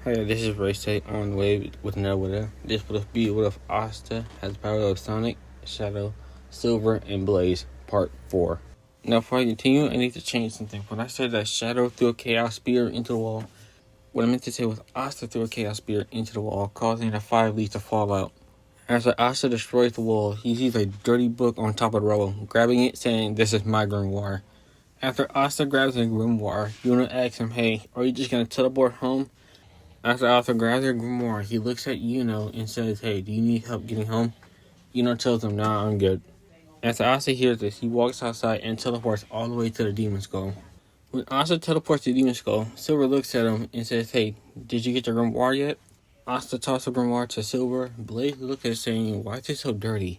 Hey, this is Ray State on the way with another what if. This would be what if Asta has the power of Sonic, Shadow, Silver, and Blaze, Part 4. Now, before I continue, I need to change something. When I said that Shadow threw a Chaos Spear into the wall, what I meant to say was Asta threw a Chaos Spear into the wall, causing the 5 leaves to fall out. After Asta destroys the wall, he sees a dirty book on top of the rubble, grabbing it, saying, "This is my grimoire." After Asta grabs the grimoire, Yuna asks him, "Hey, are you just gonna teleport home?" After Arthur grabs her grimoire, he looks at Yuno and says, "Hey, do you need help getting home?" Yuno tells him, "Nah, I'm good." After Asa hears this, he walks outside and teleports all the way to the Demon Skull. When Asa teleports to the Demon Skull, Silver looks at him and says, "Hey, did you get your grimoire yet?" Asa tosses the grimoire to Silver. Blaze looks at it saying, "Why is it so dirty?"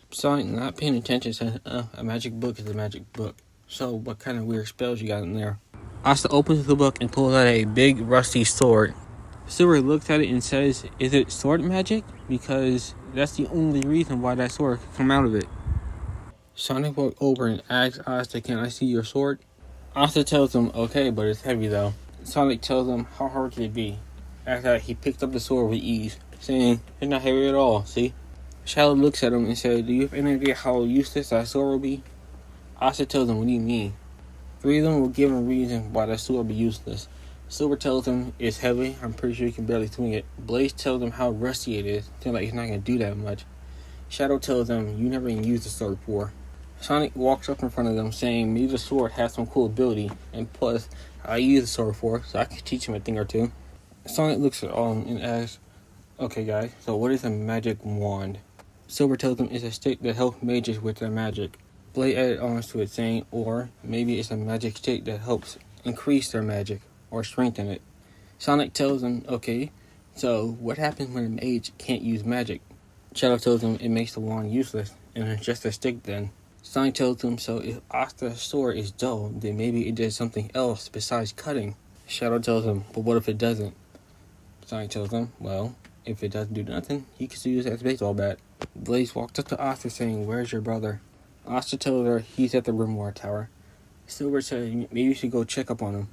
Sonic, not paying attention, says, "A magic book is a magic book. So, what kind of weird spells you got in there?" Asa opens the book and pulls out a big rusty sword. Silver looks at it and says, "Is it sword magic? Because that's the only reason why that sword could come out of it." Sonic walks over and asks Asta, "Can I see your sword?" Asta tells him, "Okay, but it's heavy though." Sonic tells him, "How hard could it be?" After that, he picks up the sword with ease, saying, "It's not heavy at all, see?" Shadow looks at him and says, "Do you have any idea how useless that sword will be?" Asta tells him, "What do you mean?" 3 of them will give him a reason why that sword will be useless. Silver tells him it's heavy. I'm pretty sure he can barely swing it. Blaze tells him how rusty it is. Seems like he's not going to do that much. Shadow tells him, "You never even used the sword before." Sonic walks up in front of them saying, "Maybe the sword has some cool ability. And plus, I used the sword before, so I can teach him a thing or two." Sonic looks at all and asks, "Okay guys, so what is a magic wand?" Silver tells him it's a stick that helps mages with their magic. Blaze added on to it saying, or maybe it's a magic stick that helps increase their magic or strengthen it. Sonic tells him, "Okay, so what happens when a mage can't use magic?" Shadow tells him it makes the wand useless, and it's just a stick then. Sonic tells him, so if Asta's sword is dull, then maybe it does something else besides cutting. Shadow tells him, "But what if it doesn't?" Sonic tells him, "Well, if it doesn't do nothing, you can still use it as a baseball bat." Blaze walks up to Asta saying, "Where's your brother?" Asta tells her he's at the Grimoire Tower. Silver says maybe you should go check up on him.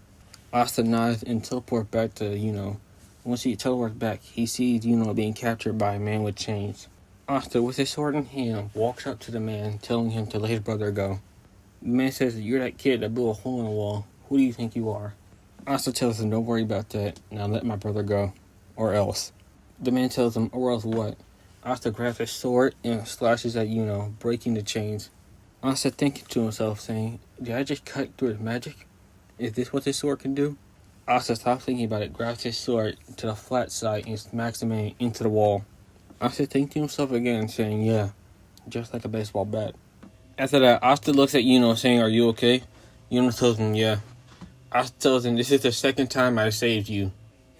Asta nods and teleports back to Yuno. Once he teleports back, he sees Yuno being captured by a man with chains. Asta, with his sword in hand, walks up to the man, telling him to let his brother go. The man says, "You're that kid that blew a hole in the wall. Who do you think you are?" Asta tells him, "Don't worry about that. Now let my brother go. Or else." The man tells him, "Or else what?" Asta grabs his sword and slashes at Yuno, breaking the chains. Asta thinking to himself, saying, "Did I just cut through his magic? Is this what this sword can do?" Asta stops thinking about it, grabs his sword to the flat side, and smacks the man into the wall. Asta thinks to himself again, saying, "Yeah, just like a baseball bat." After that, Asta looks at Yuno, saying, "Are you okay?" Yuno tells him, "Yeah." Asta tells him, "This is the second time I saved you."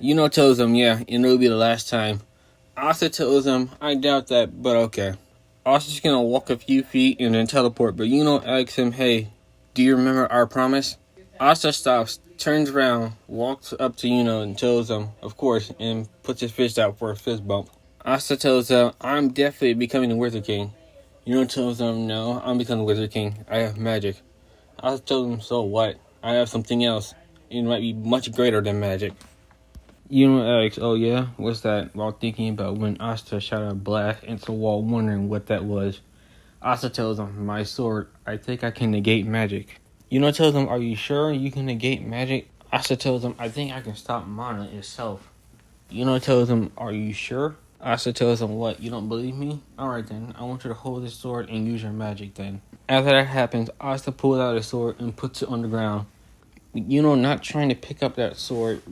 Yuno tells him, "Yeah, and it'll be the last time." Asta tells him, "I doubt that, but okay." Asta's gonna walk a few feet and then teleport, but Yuno asks him, "Hey, do you remember our promise?" Asta stops, turns around, walks up to Yuno and tells him, of course, and puts his fist out for a fist bump. Asta tells him, "I'm definitely becoming the Wizard King." Yuno tells him, "No, I'm becoming the Wizard King. I have magic." Asta tells him, "So what? I have something else. It might be much greater than magic." Yuno asks, "Oh yeah? What's that?" while thinking about when Asta shot a blast into the wall, wondering what that was. Asta tells him, "My sword. I think I can negate magic." Yuno tells him, "Are you sure you can negate magic?" Asta tells him, "I think I can stop mana itself." Yuno tells him, "Are you sure?" Asta tells him, "What, you don't believe me? Alright then, I want you to hold this sword and use your magic then." After that happens, Asta pulls out his sword and puts it on the ground. Yuno, not trying to pick up that sword,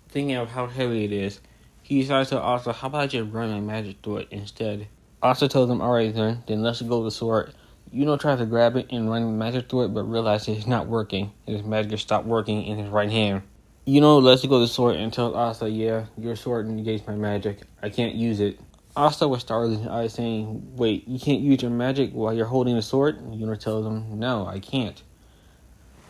thinking of how heavy it is, he decides to Asta, "How about I just run my magic through it instead?" Asta tells him, "Alright then let's go with the sword." Yuno tries to grab it and run magic through it, but realizes it's not working. His magic stopped working in his right hand. Yuno lets go of the sword and tells Asta, "Yeah, your sword negates my magic. I can't use it." Asta was startled in his eyes, saying, "Wait, you can't use your magic while you're holding the sword?" Yuno tells him, "No, I can't."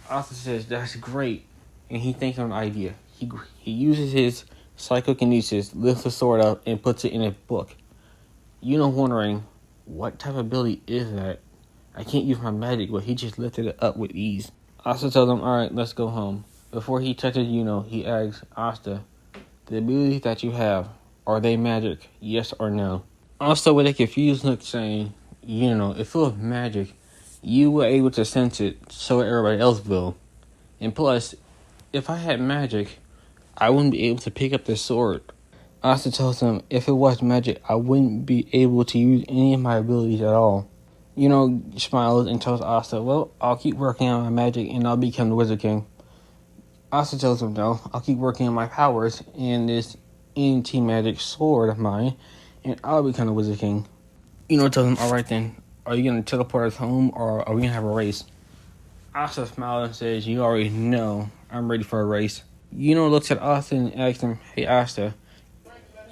Asta says, "That's great," and he thinks of an idea. He uses his psychokinesis, lifts the sword up, and puts it in a book. Yuno wondering, what type of ability is that? I can't use my magic, but he just lifted it up with ease. Asta tells him, "Alright, let's go home." Before he touches Yuno, he asks Asta, The abilities that you have, are they magic? Yes or no? Also, with a confused look saying, if it was magic, you were able to sense it, so everybody else will. And plus, if I had magic, I wouldn't be able to pick up the sword. Asta tells him if it was magic, I wouldn't be able to use any of my abilities at all. Smiles and tells Asta, well, I'll keep working on my magic and I'll become the Wizard King. Asta tells him, no, I'll keep working on my powers and this ENT magic sword of mine, and I'll become the Wizard King. Tells him, alright then, are you going to teleport us home or are we going to have a race? Asta smiles and says, you already know, I'm ready for a race. Looks at Asta and asks him, hey Asta.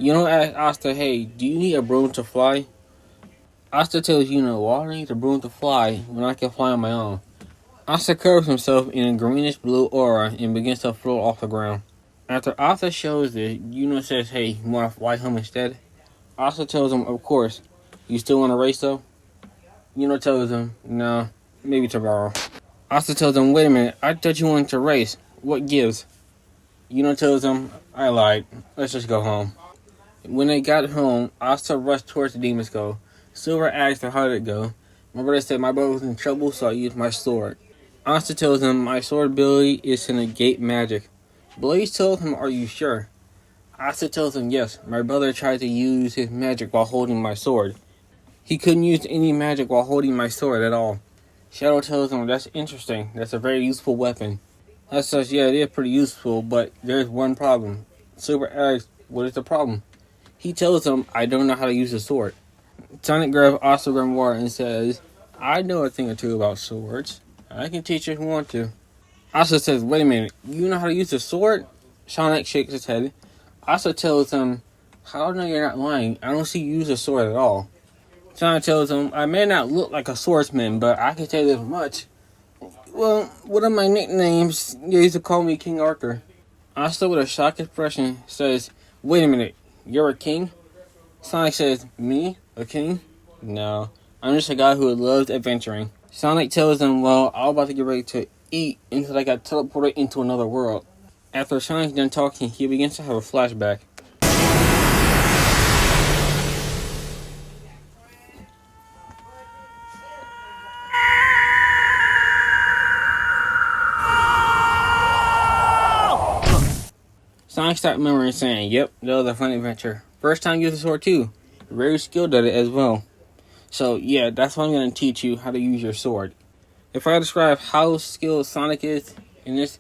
Asks Asta, hey, do you need a broom to fly? Asta tells why do I need a broom to fly when I can fly on my own? Asta covers himself in a greenish blue aura and begins to float off the ground. After Asta shows this, says, hey, you want to fly home instead? Asta tells him, of course. You still want to race though? Tells him, no, maybe tomorrow. Asta tells him, wait a minute, I thought you wanted to race. What gives? Tells him, I lied. Let's just go home. When they got home, Asta rushed towards the Demon Skull. Silver asked her how did it go. My brother said my brother was in trouble, so I used my sword. Asta tells him my sword ability is to negate magic. Blaze tells him, are you sure? Asta tells him, yes, my brother tried to use his magic while holding my sword. He couldn't use any magic while holding my sword at all. Shadow tells him, that's interesting, that's a very useful weapon. As such, yeah, it is pretty useful, but there's one problem. Silver asks, what is the problem? He tells him, I don't know how to use the sword. Sonic grabs Asta Grimoire and says, I know a thing or two about swords. I can teach you if you want to. Asta says, wait a minute, you know how to use the sword? Sonic shakes his head. Asta tells him, how do I know you're not lying? I don't see you use a sword at all. Sonic tells him, I may not look like a swordsman, but I can tell you this much. Well, one of my nicknames, they used to call me King Arthur. Asta, with a shocked expression, says, wait a minute, you're a king? Sonic says, me? A king? No, I'm just a guy who loves adventuring. Sonic tells him, well, I'm about to get ready to eat until I got teleported into another world. After Sonic's done talking, he begins to have a flashback. Sonic starts remembering saying, yep, that was a fun adventure. First time using the sword too. Very skilled at it as well. So yeah, that's why I'm going to teach you how to use your sword. If I describe how skilled Sonic is in this,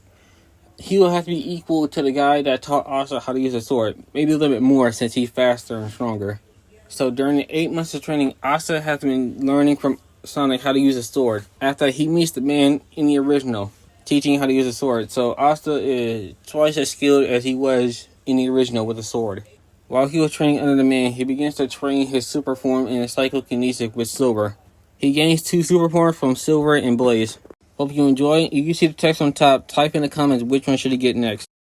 he will have to be equal to the guy that taught Asta how to use a sword. Maybe a little bit more since he's faster and stronger. So during the 8 months of training, Asta has been learning from Sonic how to use a sword. After he meets the man in the original, teaching how to use a sword. So Asta is twice as skilled as he was in the original with a sword. While he was training under the man, he begins to train his super form in psychokinesis with Silver. He gains 2 super forms from Silver and Blaze. Hope you enjoy. You can see the text on top. Type in the comments which one should he get next.